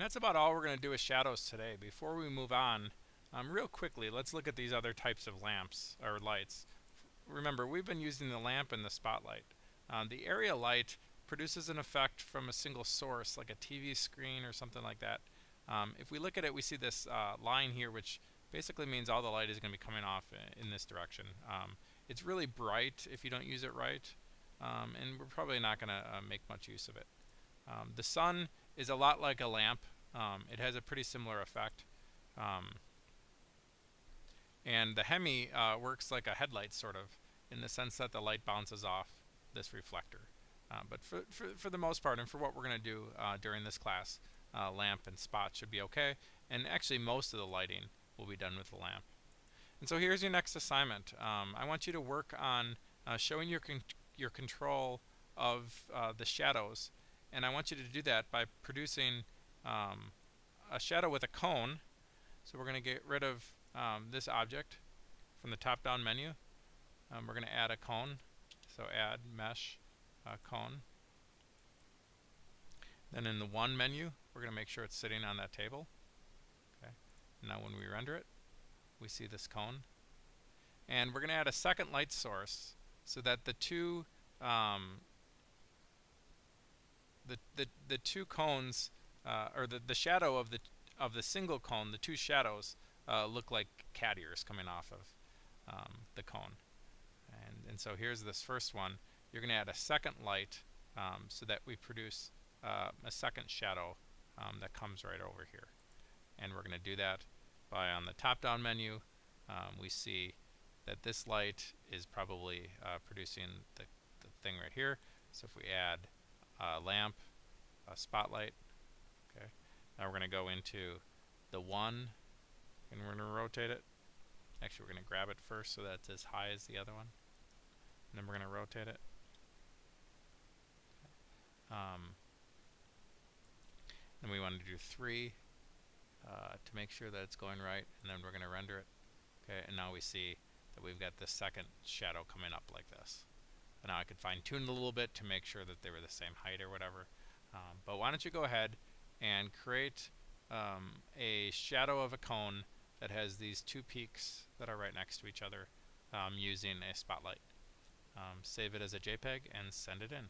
And that's about all we're going to do with shadows today. Before we move on, real quickly, let's look at these other types of lamps or lights. Remember, we've been using the lamp and the spotlight. The area light produces an effect from a single source, like a TV screen or something like that. If we look at it, we see this line here, which basically means all the light is going to be coming off in this direction. It's really bright if you don't use it right, and we're probably not going to make much use of it. The sun is a lot like a lamp. It has a pretty similar effect. And the Hemi works like a headlight, sort of, in the sense that the light bounces off this reflector. But for the most part, and for what we're going to do during this class, lamp and spot should be okay. And actually, most of the lighting will be done with the lamp. And so here's your next assignment. I want you to work on showing your control of the shadows. And I want you to do that by producing a shadow with a cone. So we're going to get rid of this object from the top-down menu. We're going to add a cone. So add mesh cone. Then in the one menu, we're going to make sure it's sitting on that table. Okay. Now when we render it, we see this cone. And we're going to add a second light source so that the two the two cones, or the shadow of the single cone, the two shadows look like cat ears coming off of the cone. And so here's this first one. You're going to add a second light so that we produce a second shadow that comes right over here. And we're going to do that by, on the top-down menu, we see that this light is probably producing the thing right here. So if we add a lamp, a spotlight, okay. Now we're going to go into the one, and we're going to rotate it. Actually, we're going to grab it first so that it's as high as the other one. And then we're going to rotate it. Then we want to do 3 to make sure that it's going right, and then we're going to render it. Okay, and now we see that we've got this second shadow coming up like this. And now I could fine-tune it a little bit to make sure that they were the same height or whatever. But why don't you go ahead and create a shadow of a cone that has these two peaks that are right next to each other using a spotlight. Save it as a JPEG and send it in.